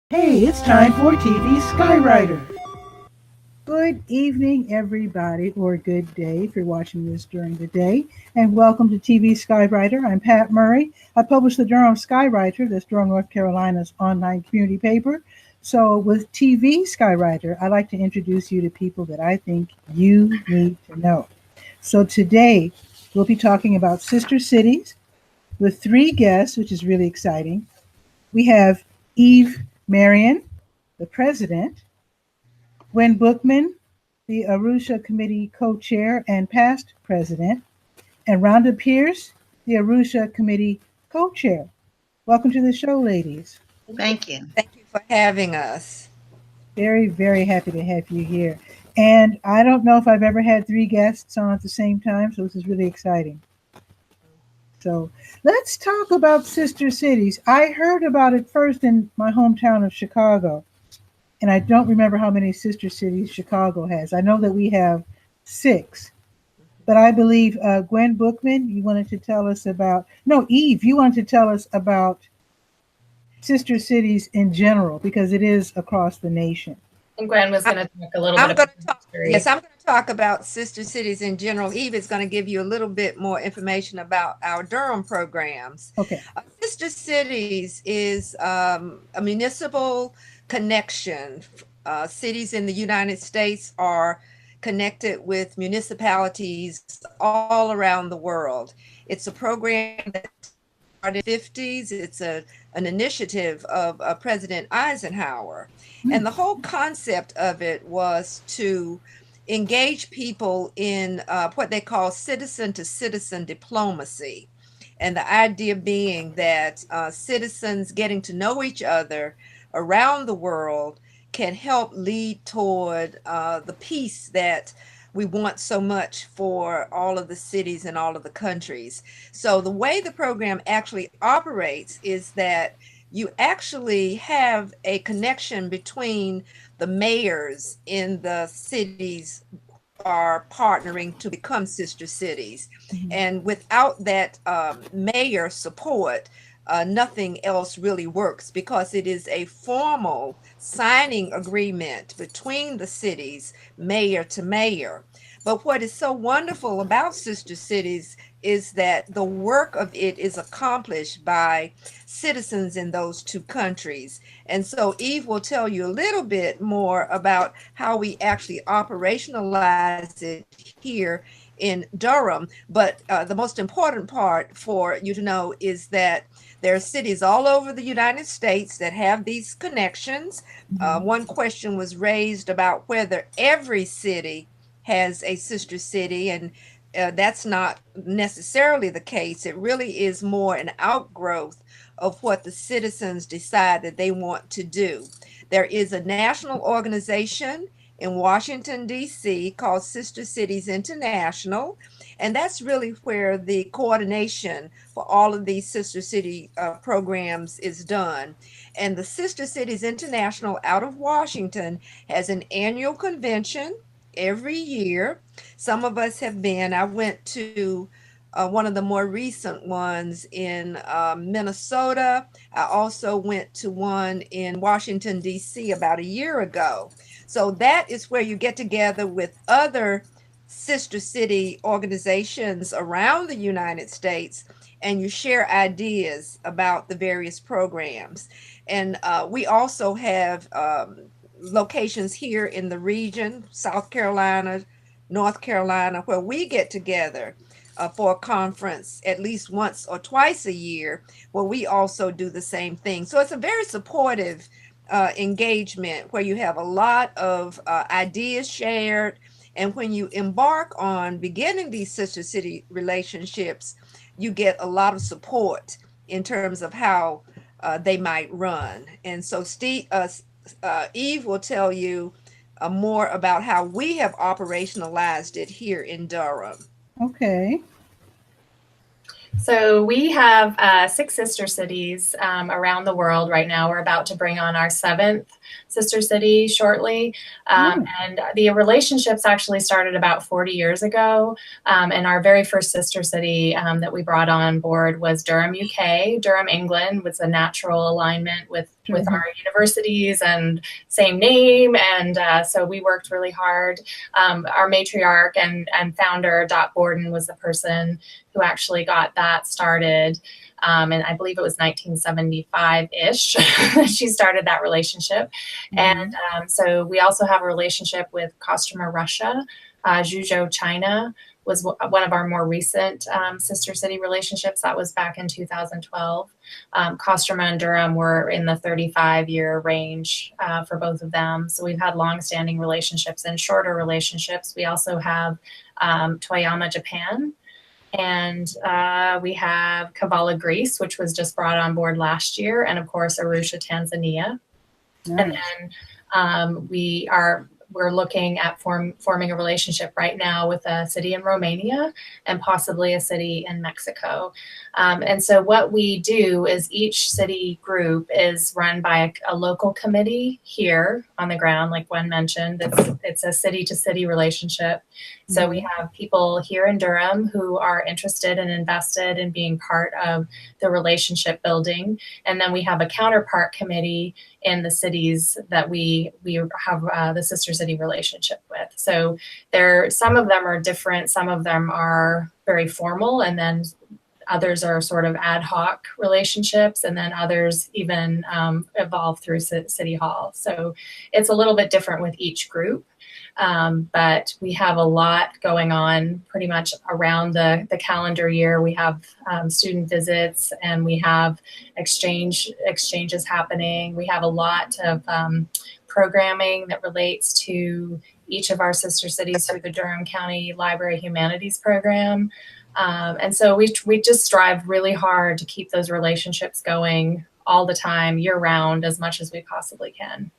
Hey, it's time for TV Skywriter. Good evening, everybody, or good day if you're watching this during the day, and welcome to TV Skywriter. I'm Pat Murray. I publish the Durham Skywriter, that's Durham, North Carolina's online community paper. So, with TV Skywriter, I like to introduce you to people that I think you need to know. So, today we'll be talking about sister cities with three guests, which is really exciting. We have Eve Marion, the president, Gwen Bookman, the Arusha Committee co-chair and past president, and Rhonda Pierce, the Arusha Committee co-chair. Welcome to the show, ladies. Thank you. Thank you for having us. Very, very happy to have you here. And I don't know if I've ever had three guests on at the same time, so this is really exciting. So let's talk about sister cities. I heard about it first in my hometown of Chicago, and I don't remember how many sister cities Chicago has. I know that we have 6, but I believe Gwen Bookman, you wanted to tell us about, no, Eve, you wanted to tell us about sister cities in general because it is across the nation. And Gwen was going to talk a little bit about history. Yes, I'm going to talk about sister cities in general. Eve is going to give you a little bit more information about our Durham programs. Okay. Sister cities is a municipal connection. Cities in the United States are connected with municipalities all around the world. It's a program that started in the 50s. It's an initiative of President Eisenhower. And the whole concept of it was to engage people in what they call citizen to citizen diplomacy. And the idea being that citizens getting to know each other around the world can help lead toward the peace that we want so much for all of the cities and all of the countries. So the way the program actually operates is that you actually have a connection between the mayors in the cities are partnering to become sister cities. Mm-hmm. And without that mayor support, nothing else really works because it is a formal signing agreement between the cities, mayor to mayor. But what is so wonderful about sister cities is that the work of it is accomplished by citizens in those two countries. And so Eve will tell you a little bit more about how we actually operationalize it here in Durham. But the most important part for you to know is that there are cities all over the United States that have these connections. One question was raised about whether every city has a sister city, and that's not necessarily the case. It really is more an outgrowth of what the citizens decide that they want to do. There is a national organization in Washington, D.C. called Sister Cities International, and that's really where the coordination for all of these sister city programs is done. And the Sister Cities International out of Washington has an annual convention every year. Some of us have been. I went to one of the more recent ones in Minnesota. I also went to one in Washington, D.C. about a year ago. So that is where you get together with other sister city organizations around the United States and you share ideas about the various programs. And we also have locations here in the region, South Carolina, North Carolina, where we get together for a conference at least once or twice a year, where we also do the same thing. So it's a very supportive engagement where you have a lot of ideas shared. And when you embark on beginning these sister city relationships, you get a lot of support in terms of how they might run. And so Eve will tell you more about how we have operationalized it here in Durham. Okay. So we have 6 sister cities around the world right now. We're about to bring on our 7th sister city shortly. And the relationships actually started about 40 years ago. And our very first sister city that we brought on board was Durham, UK. Durham, England was a natural alignment with with our universities and same name. And so we worked really hard. Our matriarch and founder, Dot Borden, was the person who actually got that started. And I believe it was 1975-ish she started that relationship. And so we also have a relationship with Kostroma, Russia. Zhuzhou, China was one of our more recent sister city relationships. That was back in 2012. Kostroma and Durham were in the 35-year range for both of them. So we've had long-standing relationships and shorter relationships. We also have Toyama, Japan. And we have Kavala, Greece, which was just brought on board last year. And of course, Arusha, Tanzania. Nice. And then we're looking at forming a relationship right now with a city in Romania and possibly a city in Mexico. And so what we do is each city group is run by a local committee here on the ground, like Gwen mentioned. It's a city-to-city relationship. So we have people here in Durham who are interested and invested in being part of the relationship building. And then we have a counterpart committee in the cities that we have the sister city relationship with. So some of them are different, some of them are very formal, and then others are sort of ad hoc relationships, and then others even evolve through City Hall. So it's a little bit different with each group. But we have a lot going on pretty much around the calendar year. We have student visits, and we have exchanges happening. We have a lot of programming that relates to each of our sister cities through the Durham County Library Humanities Program. And so we just strive really hard to keep those relationships going all the time, year round, as much as we possibly can.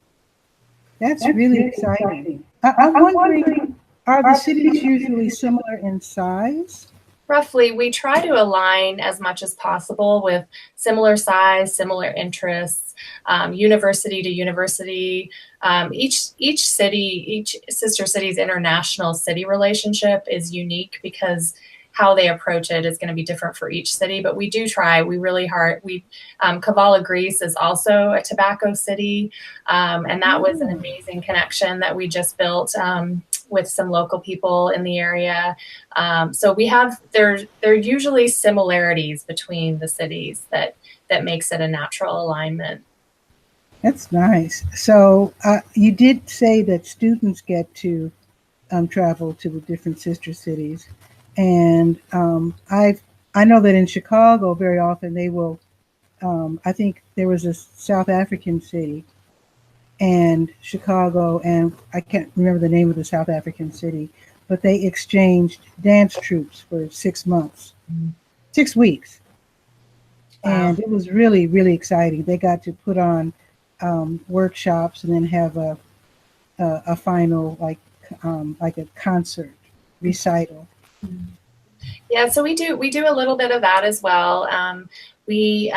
That's really exciting. I'm wondering, are the cities usually similar in size? Roughly, we try to align as much as possible with similar size, similar interests, university to university. Each city, each sister city's international city relationship is unique because how they approach it is going to be different for each city, but we do try. We really hard. Kavala, Greece is also a tobacco city, and that was an amazing connection that we just built with some local people in the area. So there are usually similarities between the cities that makes it a natural alignment. That's nice. So you did say that students get to travel to the different sister cities. And I know that in Chicago, very often they will, I think there was a South African city and Chicago, and I can't remember the name of the South African city, but they exchanged dance troupes for 6 months, 6 weeks. Wow. And it was really, really exciting. They got to put on workshops and then have a final, like a concert recital. Yeah, so we do a little bit of that as well. We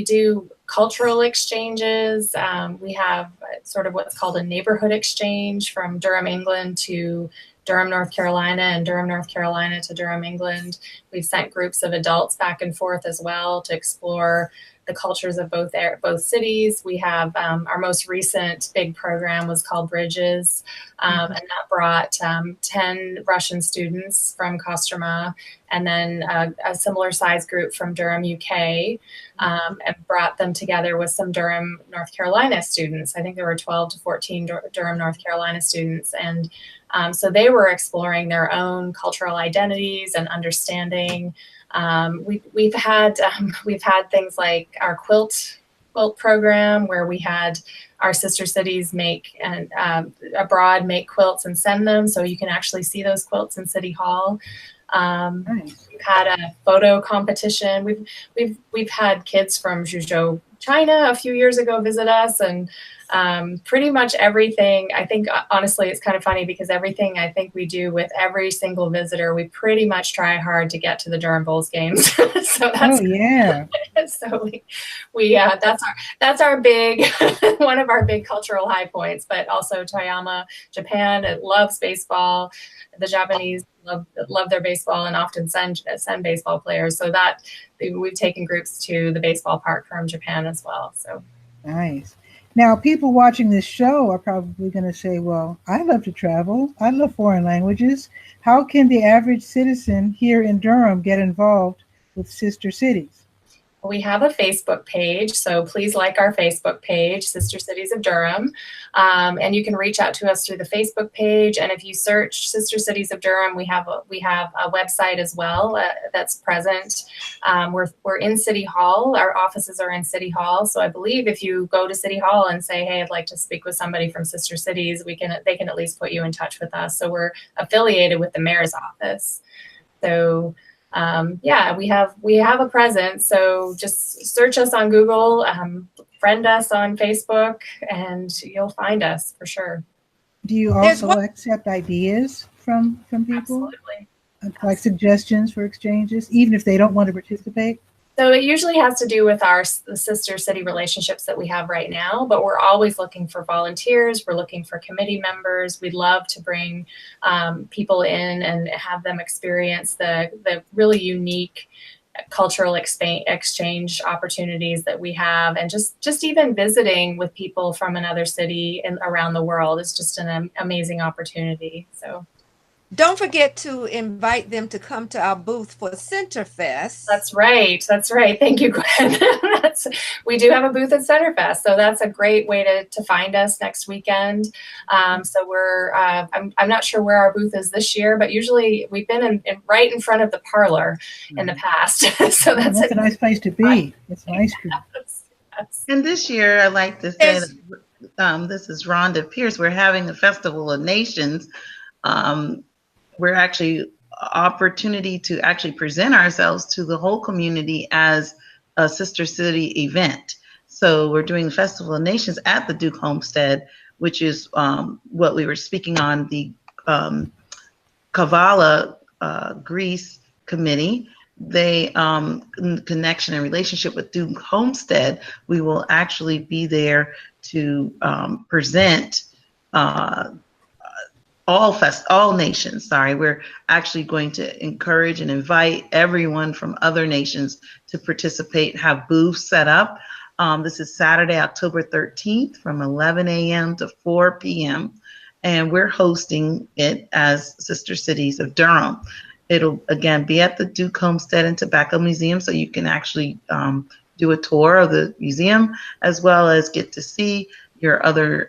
do cultural exchanges. We have sort of what's called a neighborhood exchange from Durham, England to Durham, North Carolina, and Durham, North Carolina to Durham, England. We've sent groups of adults back and forth as well to explore the cultures of both cities. We have our most recent big program was called Bridges, and that brought 10 Russian students from Kostroma, and then a similar size group from Durham, UK, and brought them together with some Durham, North Carolina students. I think there were 12 to 14 Durham, North Carolina students, and so they were exploring their own cultural identities and understanding. We've had things like our quilt program, where we had our sister cities make and abroad make quilts and send them, so you can actually see those quilts in City Hall. Nice. We've had a photo competition. We've had kids from Zhuzhou, China, a few years ago visit us, and pretty much everything. I think honestly, it's kind of funny because everything I think we do with every single visitor, we pretty much try hard to get to the Durham Bulls games. So that's, so that's our big one of our big cultural high points. But also Toyama, Japan, it loves baseball. The Japanese love their baseball and often send baseball players. So that we've taken groups to the baseball park from Japan as well. So. Nice. Now, people watching this show are probably going to say, well, I love to travel. I love foreign languages. How can the average citizen here in Durham get involved with Sister Cities? We have a Facebook page, so please like our Facebook page, Sister Cities of Durham. And you can reach out to us through the Facebook page. And if you search Sister Cities of Durham, we have a website as well that's present. We're in City Hall. Our offices are in City Hall. So I believe if you go to City Hall and say, hey, I'd like to speak with somebody from Sister Cities, they can at least put you in touch with us. So we're affiliated with the mayor's office. So yeah, we have a presence. So just search us on Google, friend us on Facebook, and you'll find us for sure. Do you also accept ideas from people? Absolutely. Like suggestions for exchanges, even if they don't want to participate? So it usually has to do with the sister city relationships that we have right now, but we're always looking for volunteers. We're looking for committee members. We'd love to bring people in and have them experience the really unique cultural exchange opportunities that we have, and just even visiting with people from another city and around the world is just an amazing opportunity. So. Don't forget to invite them to come to our booth for Centerfest. That's right. Thank you, Gwen. We do have a booth at Centerfest, so that's a great way to find us next weekend. So we're I'm not sure where our booth is this year, but usually we've been right in front of the parlor in the past. So that's a nice place to be. It's nice. And this year, I like to say that this is Rhonda Pierce. We're having the Festival of Nations. We're actually opportunity to actually present ourselves to the whole community as a Sister City event. So we're doing the Festival of Nations at the Duke Homestead, which is what we were speaking on, the Kavala Greece Committee. They, in connection and relationship with Duke Homestead, we will actually be there to present all nations. We're actually going to encourage and invite everyone from other nations to participate, have booths set up. This is Saturday, October 13th from 11 a.m. to 4 p.m. And we're hosting it as Sister Cities of Durham. It'll, again, be at the Duke Homestead and Tobacco Museum, so you can actually do a tour of the museum, as well as get to see your other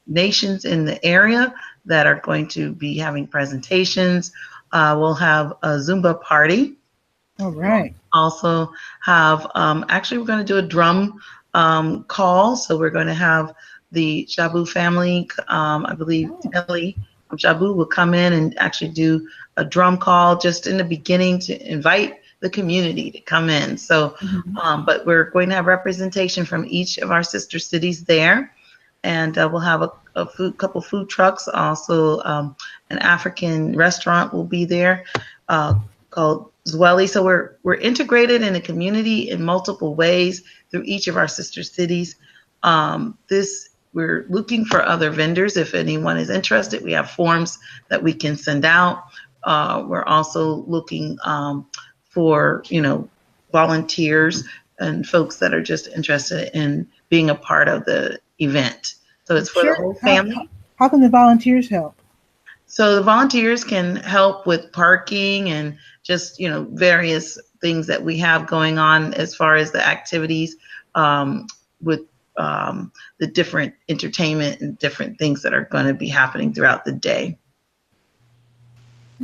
nations in the area that are going to be having presentations. We'll have a Zumba party. All right. Also have, actually we're going to do a drum call. So we're going to have the Jabu family, I believe Kelly from Jabu will come in and actually do a drum call just in the beginning to invite the community to come in. So, but we're going to have representation from each of our sister cities there. And we'll have a couple food trucks. Also, an African restaurant will be there called Zweli. So we're integrated in a community in multiple ways through each of our sister cities. We're looking for other vendors. If anyone is interested, we have forms that we can send out. We're also looking for volunteers and folks that are just interested in being a part of the event. So it's for the whole family. How can the volunteers help? So the volunteers can help with parking and just, various things that we have going on as far as the activities with the different entertainment and different things that are going to be happening throughout the day.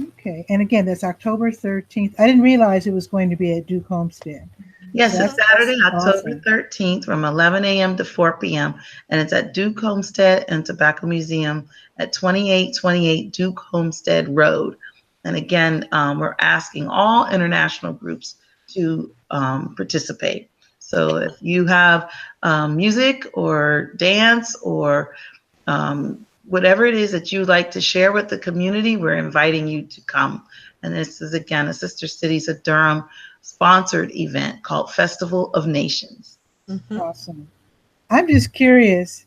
Okay. And again, that's October 13th. I didn't realize it was going to be at Duke Homestead. Yes, it's Saturday, October 13th from 11 a.m. to 4 p.m. And it's at Duke Homestead and Tobacco Museum at 2828 Duke Homestead Road. And again, we're asking all international groups to participate. So if you have music or dance or whatever it is that you like to share with the community, we're inviting you to come. And this is, again, a Sister Cities of Durham sponsored event called Festival of Nations. Awesome. I'm just curious.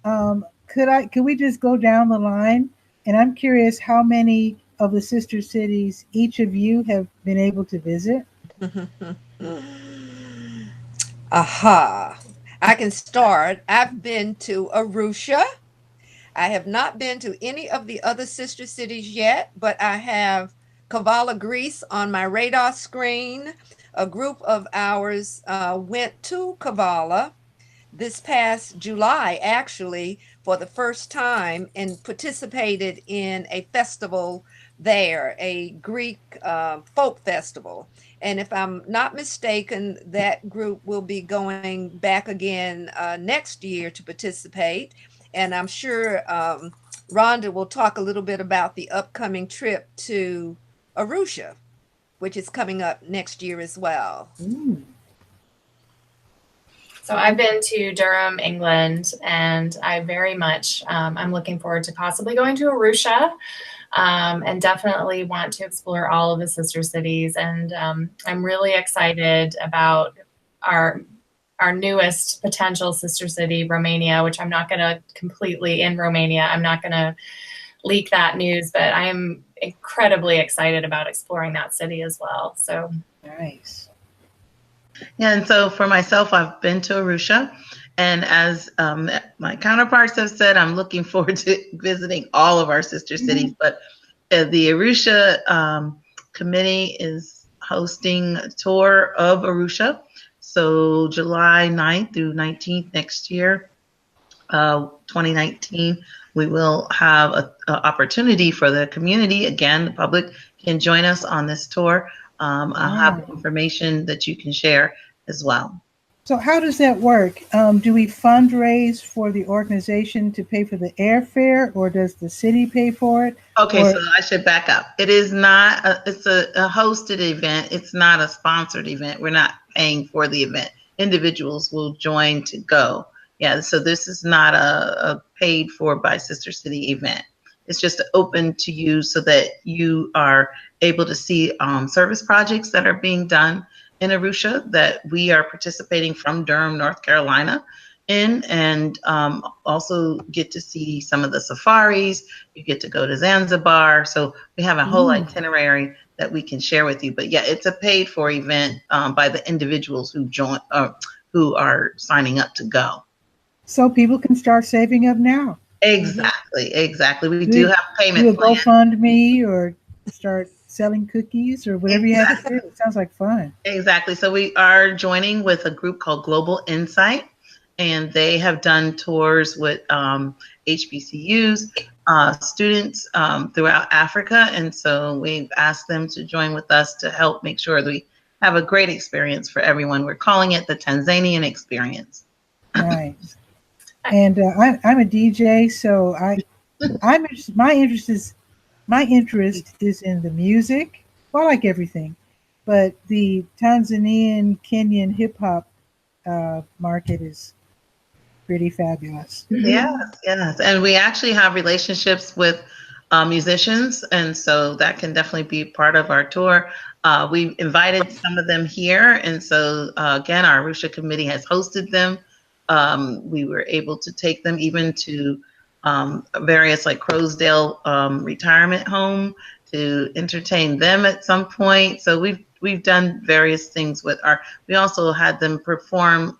Could we just go down the line? And I'm curious how many of the sister cities each of you have been able to visit. Aha. I can start. I've been to Arusha. I have not been to any of the other sister cities yet, but I have Kavala, Greece on my radar screen. A group of ours went to Kavala this past July, actually, for the first time and participated in a festival there, a Greek folk festival. And if I'm not mistaken, that group will be going back again next year to participate. And I'm sure Rhonda will talk a little bit about the upcoming trip to Arusha, which is coming up next year as well. So I've been to Durham, England, and I very much, I'm looking forward to possibly going to Arusha, and definitely want to explore all of the sister cities. And I'm really excited about our newest potential sister city, Romania, which I'm not going to completely in Romania. I'm not going to leak that news, but I am incredibly excited about exploring that city as well. So Nice. Yeah, and so for myself, I've been to Arusha, and as my counterparts have said, I'm looking forward to visiting all of our sister cities. But the Arusha committee is hosting a tour of Arusha. So July 9th through 19th next year, 2019, we will have an opportunity for the community, again, the public can join us on this tour. I'll have information that you can share as well. So how does that work? Do we fundraise for the organization to pay for the airfare, or does the city pay for it? Okay, so I should back up. It is not, it's a hosted event. It's not a sponsored event. We're not paying for the event. Individuals will join to go. Yeah, so this is not a paid for by Sister City event. It's just open to you so that you are able to see service projects that are being done in Arusha that we are participating from Durham, North Carolina in, and also get to see some of the safaris. You get to go to Zanzibar. So we have a whole itinerary that we can share with you. But yeah, it's a paid for event by the individuals who join, who are signing up to go. So people can start saving up now. Exactly. We do have payment do a plans. GoFundMe or start selling cookies or whatever you have to do. It sounds like fun. Exactly. So we are joining with a group called Global Insight, and they have done tours with HBCUs, students throughout Africa. And so we've asked them to join with us to help make sure that we have a great experience for everyone. We're calling it the Tanzanian experience. Nice. And I'm a DJ, so my interest is in the music. Well, I like everything, but the Tanzanian Kenyan hip hop market is pretty fabulous. Yes, and we actually have relationships with musicians, and so that can definitely be part of our tour. We invited some of them here, and so again, our Arusha committee has hosted them. We were able to take them even to various like Crowsdale retirement home to entertain them at some point. So we've done various things with we also had them perform.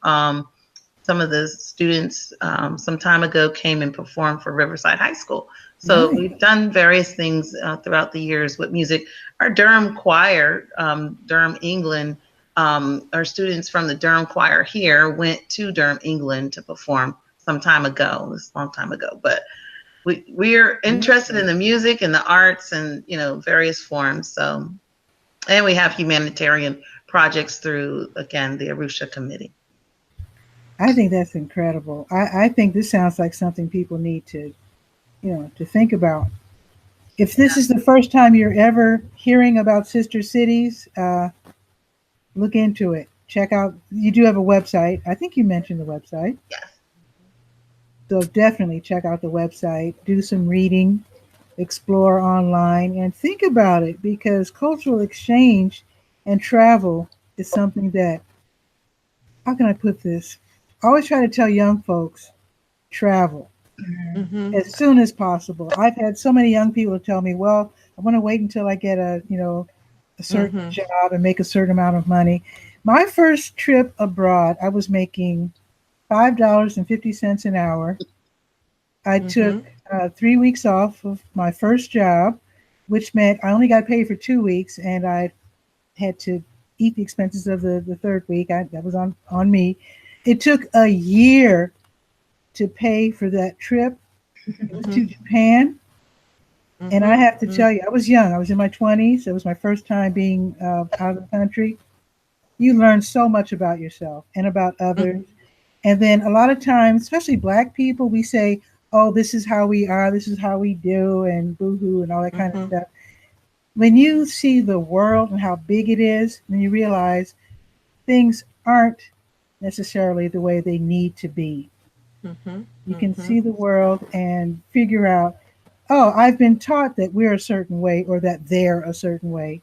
Some of the students some time ago came and performed for Riverside High School. So we've done various things throughout the years with music. Our Durham choir, Durham, England, our students from the Durham choir here went to Durham, England to perform some time ago. This long time ago, but we're interested in the music and the arts and various forms. So, and we have humanitarian projects through again the Arusha committee. I think that's incredible. I think this sounds like something people need to think about. If this is the first time you're ever hearing about sister cities, look into it. Check out, you do have a website. I think you mentioned the website. Yes. So definitely check out the website, do some reading, explore online, and think about it, because cultural exchange and travel is something that, how can I put this? I always try to tell young folks, travel as soon as possible. I've had so many young people tell me, well, I want to wait until I get a certain job and make a certain amount of money. My first trip abroad, I was making $5.50 an hour. I took 3 weeks off of my first job, which meant I only got paid for 2 weeks, and I had to eat the expenses of the third week. That was on me. It took a year to pay for that trip. It was to Japan. And I have to tell you, I was young. I was in my 20s. It was my first time being out of the country. You learn so much about yourself and about others. And then a lot of times, especially Black people, we say, oh, this is how we are, this is how we do, and boo-hoo and all that kind of stuff. When you see the world and how big it is, then you realize things aren't necessarily the way they need to be. You can see the world and figure out, oh, I've been taught that we're a certain way or that they're a certain way.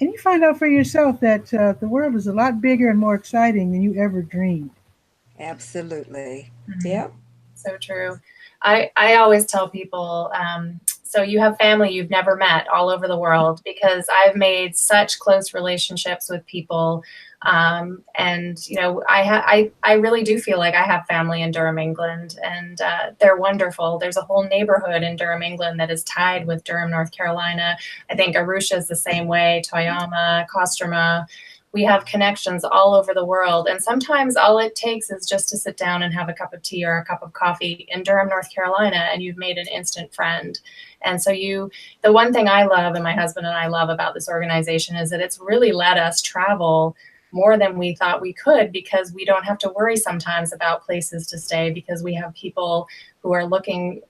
And you find out for yourself that the world is a lot bigger and more exciting than you ever dreamed. Absolutely. Yep. So true. I always tell people, so you have family you've never met all over the world, because I've made such close relationships with people. And, you know, I really do feel like I have family in Durham, England, and they're wonderful. There's a whole neighborhood in Durham, England that is tied with Durham, North Carolina. I think Arusha is the same way, Toyama, Kostroma. We have connections all over the world. And sometimes all it takes is just to sit down and have a cup of tea or a cup of coffee in Durham, North Carolina, and you've made an instant friend. And so the one thing I love, and my husband and I love about this organization, is that it's really let us travel more than we thought we could, because we don't have to worry sometimes about places to stay, because we have people who are looking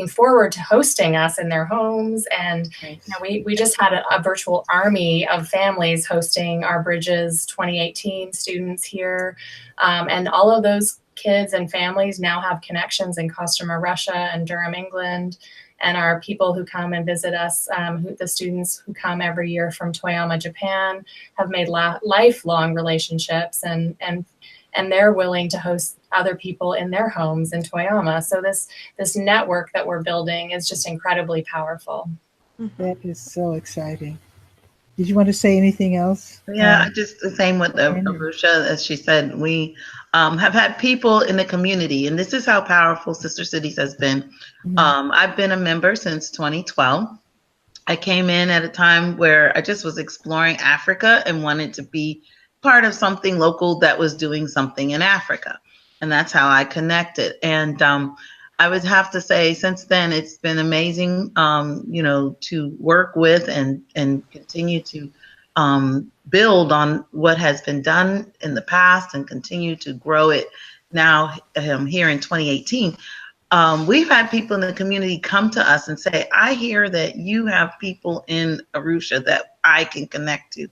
forward to hosting us in their homes. And you know, we just had a virtual army of families hosting our Bridges 2018 students here. And all of those kids and families now have connections in Kostroma, Russia, and Durham, England. And our people who come and visit us, the students who come every year from Toyama, Japan, have made lifelong relationships, and they're willing to host other people in their homes in Toyama. So this network that we're building is just incredibly powerful. That is so exciting. Did you want to say anything else? Yeah, just the same with Arusha. As she said, we have had people in the community, and this is how powerful Sister Cities has been. I've been a member since 2012. I came in at a time where I just was exploring Africa and wanted to be part of something local that was doing something in Africa. And that's how I connected. And I would have to say, since then, it's been amazing, you know, to work with and continue to build on what has been done in the past and continue to grow it now here in 2018. We've had people in the community come to us and say, I hear that you have people in Arusha that I can connect to.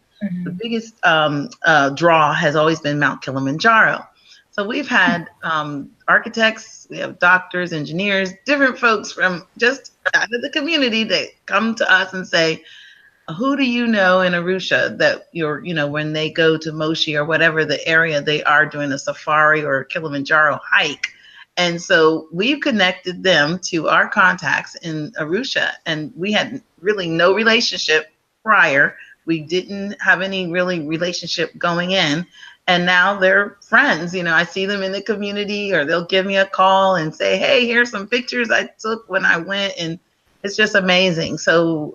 The biggest draw has always been Mount Kilimanjaro. So we've had architects, we have doctors, engineers, different folks from just out of the community that come to us and say, who do you know in Arusha that when they go to Moshi or whatever the area they are doing a safari or a Kilimanjaro hike. And so we've connected them to our contacts in Arusha, and we had really no relationship prior. We didn't have any really relationship going in. And now they're friends. You know, I see them in the community, or they'll give me a call and say, hey, here's some pictures I took when I went. And it's just amazing. So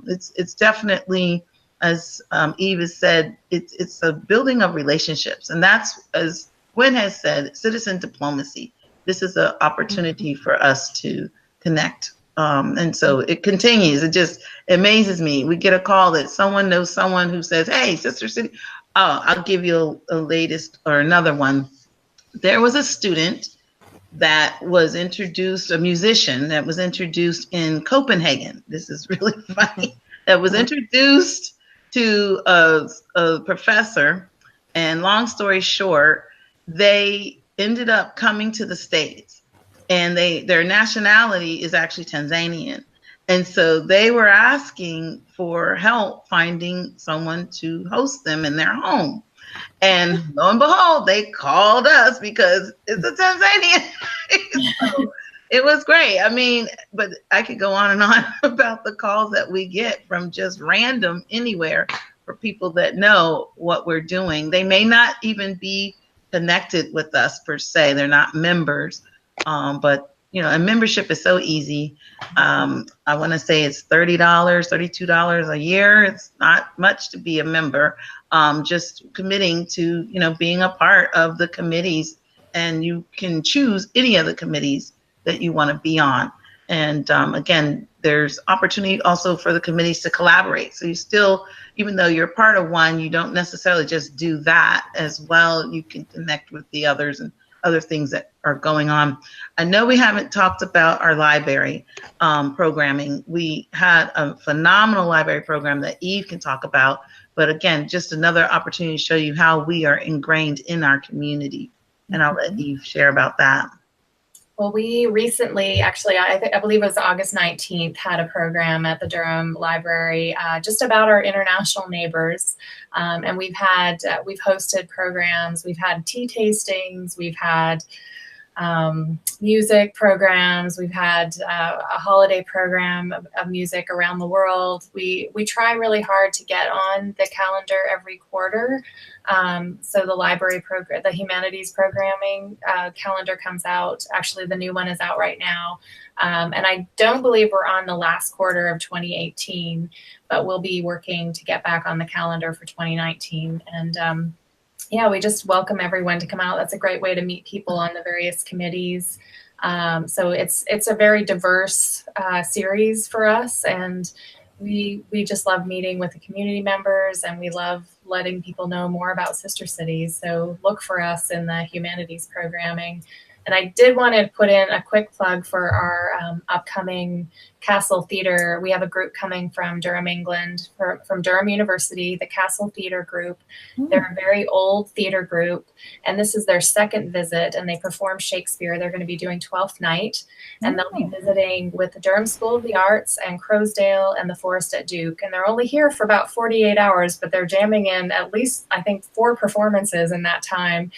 it's definitely, as Eve has said, it's a building of relationships. And that's, as Gwen has said, citizen diplomacy. This is an opportunity for us to connect. And so it continues. It just amazes me. We get a call that someone knows someone who says, hey, Sister City. Oh, I'll give you a latest or another one. There was a student that was introduced, a musician that was introduced in Copenhagen. This is really funny. That was introduced to a professor, and long story short, they ended up coming to the States, and their nationality is actually Tanzanian. And so they were asking for help finding someone to host them in their home. And lo and behold, they called us because it's a Tanzanian. So it was great. I mean, but I could go on and on about the calls that we get from just random anywhere for people that know what we're doing. They may not even be connected with us per se. They're not members, but and membership is so easy. I want to say it's $30, $32 a year. It's not much to be a member. Just committing to being a part of the committees, and you can choose any of the committees that you want to be on. And again, there's opportunity also for the committees to collaborate. So you still, even though you're part of one, you don't necessarily just do that as well. You can connect with the others and other things that are going on. I know we haven't talked about our library programming. We had a phenomenal library program that Eve can talk about. But again, just another opportunity to show you how we are ingrained in our community. And I'll let Eve share about that. Well, we recently, actually, I believe it was August 19th, had a program at the Durham Library just about our international neighbors. And we've hosted programs, we've had tea tastings, we've had music programs, we've had a holiday program of music around the world. We try really hard to get on the calendar every quarter. So the library program, the humanities programming calendar comes out. Actually, the new one is out right now. And I don't believe we're on the last quarter of 2018, but we'll be working to get back on the calendar for 2019. And yeah, we just welcome everyone to come out. That's a great way to meet people on the various committees. So it's a very diverse series for us, and we just love meeting with the community members, and we love letting people know more about Sister Cities. So look for us in the humanities programming. And I did want to put in a quick plug for our upcoming Castle Theater. We have a group coming from Durham, England, from Durham University, the Castle Theater Group. They're a very old theater group, and this is their second visit, and they perform Shakespeare. They're going to be doing Twelfth Night, and they'll be visiting with the Durham School of the Arts and Crowsdale and the Forest at Duke. And they're only here for about 48 hours, but they're jamming in at least, I think, 4 performances in that time.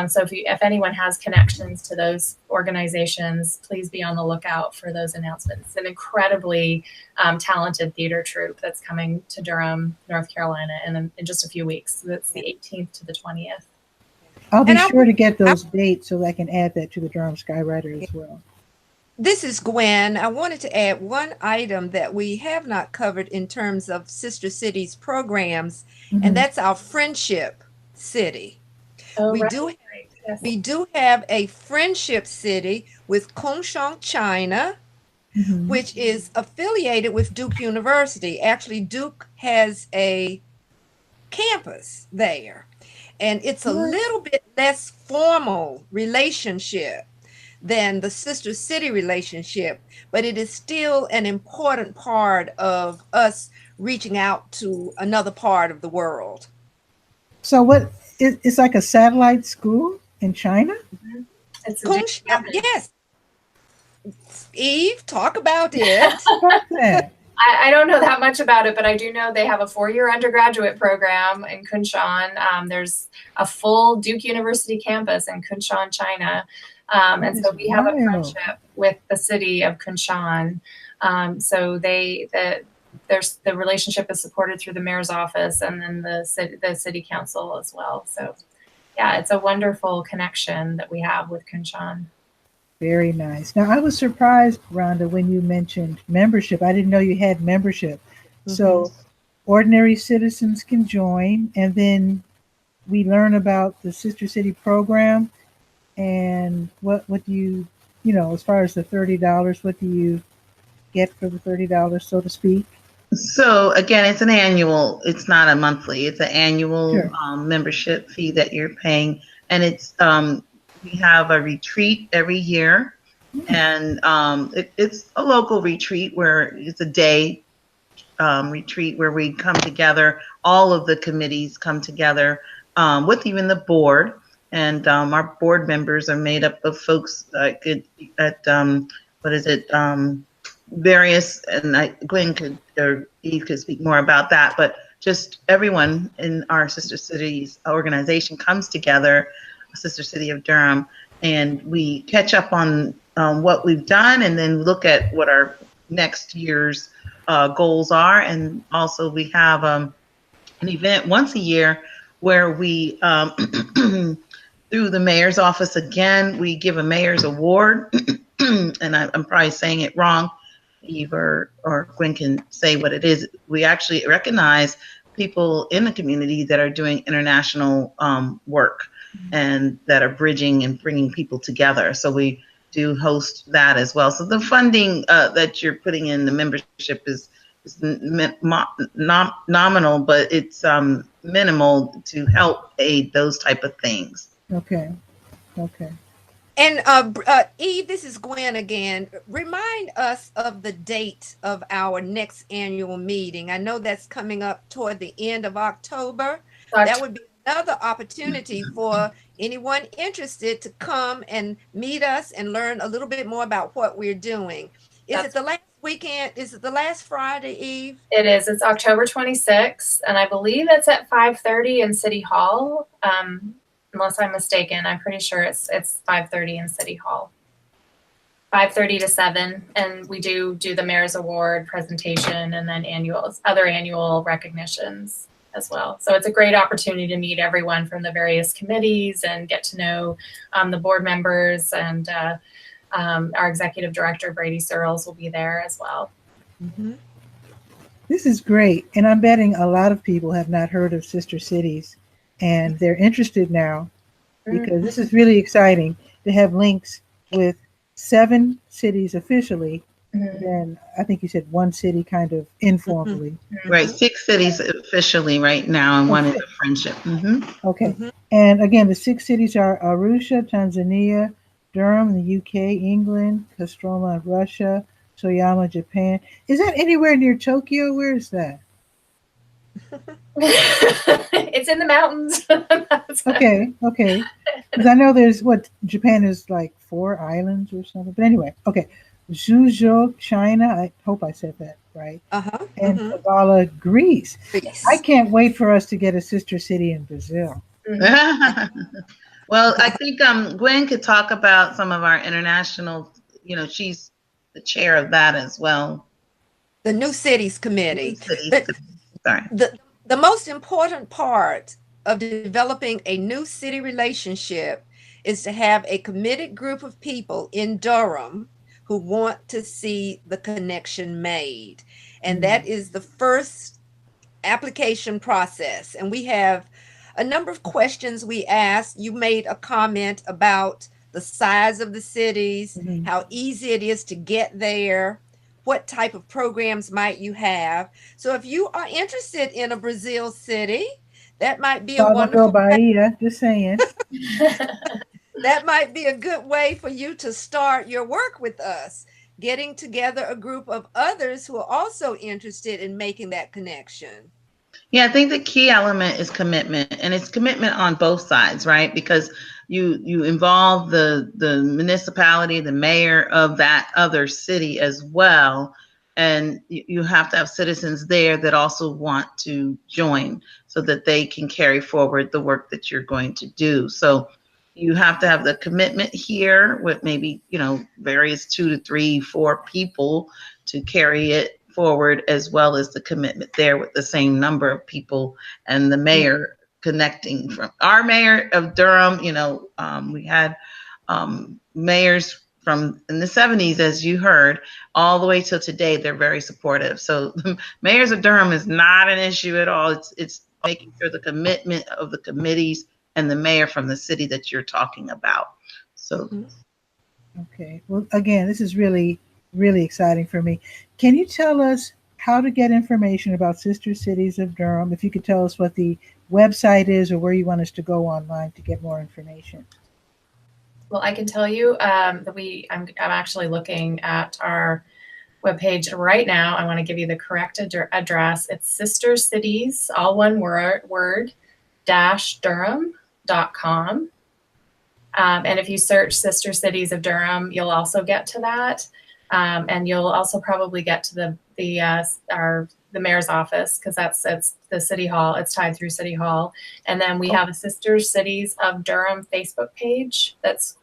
So if anyone has connections to those organizations, please be on the lookout for those announcements. It's an incredibly talented theater troupe that's coming to Durham, North Carolina in just a few weeks. So that's the 18th to the 20th. I'll be sure to get those dates so I can add that to the Durham Skywriter as well. This is Gwen. I wanted to add one item that we have not covered in terms of Sister Cities programs, and that's our Friendship City. Oh, We do have a Friendship City with Kunshan, China, which is affiliated with Duke University. Actually, Duke has a campus there, and it's a little bit less formal relationship than the Sister City relationship, but it is still an important part of us reaching out to another part of the world. So it's like a satellite school in China? It's yes. Eve, talk about it. I don't know that much about it, but I do know they have a 4-year undergraduate program in Kunshan. There's a full Duke University campus in Kunshan, China. And so we have a friendship with the city of Kunshan. So the relationship is supported through the mayor's office and then the city council as well. So yeah, it's a wonderful connection that we have with Kunshan. Very nice. Now, I was surprised, Rhonda, when you mentioned membership. I didn't know you had membership. So ordinary citizens can join, and then we learn about the Sister City program. And what do you, as far as the $30, what do you get for the $30, so to speak? So again, it's an annual, it's not a monthly, it's an annual membership fee that you're paying. And it's, we have a retreat every year, and it's a local retreat where it's a day retreat where we come together, all of the committees come together with even the board. And our board members are made up of folks various, and Gwen could, or Eve could speak more about that, but just everyone in our Sister Cities organization comes together, Sister City of Durham, and we catch up on what we've done, and then look at what our next year's goals are. And also we have an event once a year where we through the mayor's office. Again, we give a mayor's award, and I'm probably saying it wrong. Eve or Gwen can say what it is. We actually recognize people in the community that are doing international work and that are bridging and bringing people together. So we do host that as well. So the funding that you're putting in the membership is nominal, but it's minimal to help aid those type of things. Okay. And Eve, this is Gwen again. Remind us of the date of our next annual meeting. I know that's coming up toward the end of October. That would be another opportunity for anyone interested to come and meet us and learn a little bit more about what we're doing. Is it the last weekend? Is it the last Friday, Eve? It is. It's October 26th, and I believe it's at 5:30 in City Hall. Unless I'm mistaken, I'm pretty sure it's 5:30 in City Hall. 5:30 to 7, and we do the Mayor's Award presentation and then other annual recognitions as well. So it's a great opportunity to meet everyone from the various committees and get to know the board members, and our executive director, Brady Searles, will be there as well. Mm-hmm. This is great. And I'm betting a lot of people have not heard of Sister Cities, and they're interested now, because this is really exciting to have links with 7 cities officially. Then I think you said 1 city kind of informally. Right, 6 cities officially right now, and 1 is a friendship. Okay. And again, the 6 cities are Arusha, Tanzania, Durham, the UK, England, Kostroma, Russia, Toyama, Japan. Is that anywhere near Tokyo? Where is that? It's in the mountains. Okay. Because I know there's Japan is like 4 islands or something. But anyway, okay. Zhuzhou, China. I hope I said that right. And Kavala, Greece. I can't wait for us to get a sister city in Brazil. Well, I think Gwen could talk about some of our international, she's the chair of that as well. The New Cities Committee. Sorry. The most important part of developing a new city relationship is to have a committed group of people in Durham who want to see the connection made. And that is the first application process. And we have a number of questions we asked. You made a comment about the size of the cities, how easy it is to get there, what type of programs might you have. So if you are interested in a Brazil city, that might be a wonderful Bahia, just saying. That might be a good way for you to start your work with us, getting together a group of others who are also interested in making that connection. Yeah, I think the key element is commitment, and it's commitment on both sides, right? Because you involve the municipality, the mayor of that other city as well, and you have to have citizens there that also want to join so that they can carry forward the work that you're going to do. So you have to have the commitment here with maybe, various 2 to 3, 4 people to carry it forward, as well as the commitment there with the same number of people, and the mayor connecting. From our mayor of Durham, we had mayors from in the 70s, as you heard, all the way till today. They're very supportive. So the mayors of Durham is not an issue at all. It's making sure the commitment of the committees and the mayor from the city that you're talking about. So okay, well, again, this is really exciting for me. Can you tell us how to get information about Sister Cities of Durham? If you could tell us what the website is, or where you want us to go online to get more information. Well, I can tell you that I'm actually looking at our webpage right now. I want to give you the correct address. It's Sister Cities, all one word, -Durham.com. And if you search Sister Cities of Durham, you'll also get to that. And you'll also probably get to the mayor's office, because it's the city hall. It's tied through City Hall. And then we have a Sister Cities of Durham Facebook page that's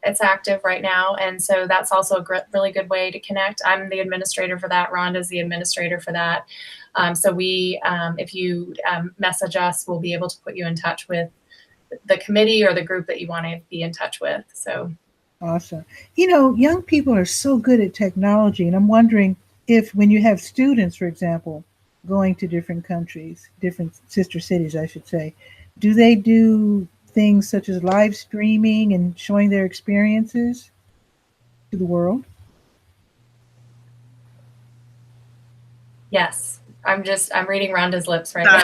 it's active right now. And so that's also a really good way to connect. I'm the administrator for that. Rhonda's the administrator for that. So if you message us, we'll be able to put you in touch with the committee or the group that you want to be in touch with. So awesome. Young people are so good at technology, and I'm wondering if when you have students, for example, going to different countries, different sister cities, I should say, do they do things such as live streaming and showing their experiences to the world? yes, I'm reading Rhonda's lips right now.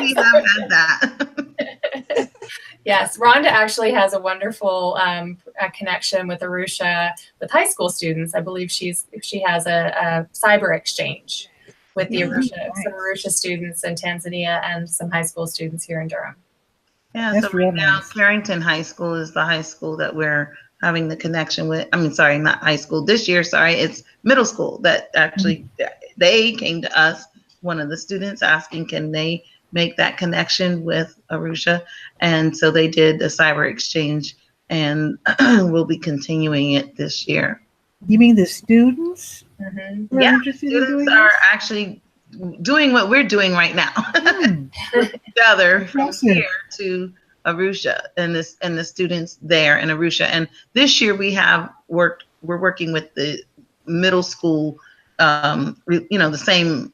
We have had that. Yes, Rhonda actually has a wonderful connection with Arusha with high school students. I believe she has a cyber exchange with the some Arusha students in Tanzania and some high school students here in Durham. Yeah, That's so right now, nice. Carrington High School is the high school that we're having the connection with. I mean, sorry, not high school. This year, sorry, it's middle school that actually they came to us, one of the students asking, can they make that connection with Arusha? And so they did the cyber exchange, and we'll be continuing it this year. You mean the students? Mm-hmm. Yeah, students are actually doing what we're doing right now. Together from here to Arusha, and the students there in Arusha. And this year we're working with the middle school, the same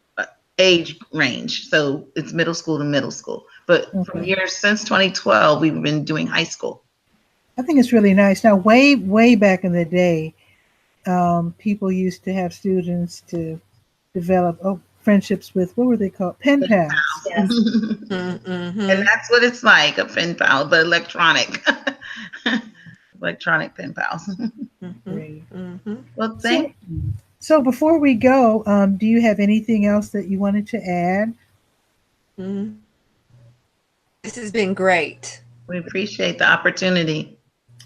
age range. So it's middle school to middle school. But from years since 2012, we've been doing high school. I think it's really nice. Now, way back in the day, people used to have students to develop friendships with, what were they called? Pen pals. Yes. Mm-hmm. And that's what it's like, a pen pal, but electronic. Electronic pen pals. Great. Mm-hmm. Well, thank you. So before we go, do you have anything else that you wanted to add? Mm-hmm. This has been great. We appreciate the opportunity.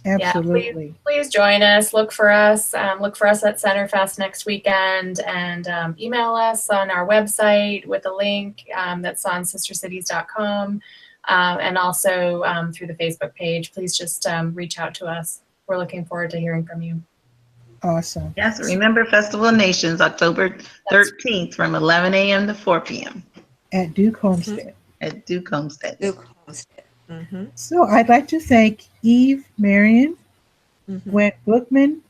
Absolutely. Yeah, please join us. Look for us. Look for us at Centerfest next weekend, and email us on our website with a link that's on sistercities.com, and also through the Facebook page. Please just reach out to us. We're looking forward to hearing from you. Awesome. Yes, remember Festival of Nations, October 13th from 11 a.m. to 4 p.m. At Duke Homestead. At Duke Homestead. Duke Homestead. Mm-hmm. So I'd like to thank Eve Marion, Mm-hmm. Gwent Bookman,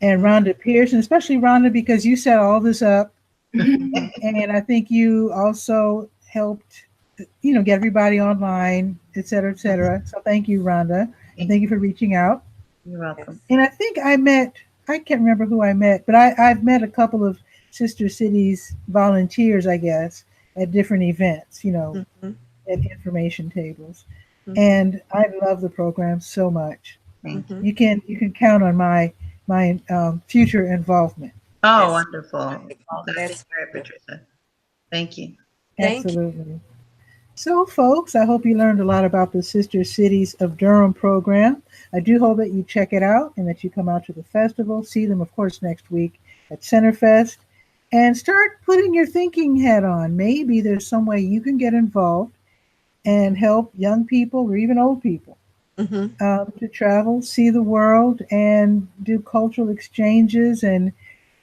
and Rhonda Pearson, especially Rhonda, because you set all this up. And I think you also helped, get everybody online, et cetera, et cetera. So thank you, Rhonda. And thank you for reaching out. You're welcome. And I think I can't remember who I met, but I've met a couple of Sister Cities volunteers, I guess, at different events, Mm-hmm. at information tables. Mm-hmm. And I love the program so much. Mm-hmm. You can count on my future involvement. Oh, Yes. Wonderful. That's That's great, Patricia. Thank you. Thank you. Absolutely. So, folks, I hope you learned a lot about the Sister Cities of Durham program. I do hope that you check it out and that you come out to the festival. See them, of course, next week at Centerfest. And start putting your thinking hat on. Maybe there's some way you can get involved and help young people or even old people to travel, see the world, and do cultural exchanges and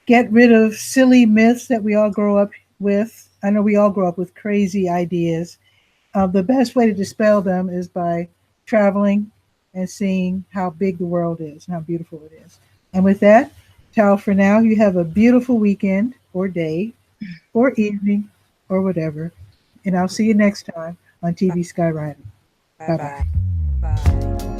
get rid of silly myths that we all grow up with. I know we all grow up with crazy ideas. The best way to dispel them is by traveling and seeing how big the world is and how beautiful it is. And with that, ciao for now. You have a beautiful weekend or day or evening or whatever. And I'll see you next time on TV Skywriter. Bye-bye. Bye.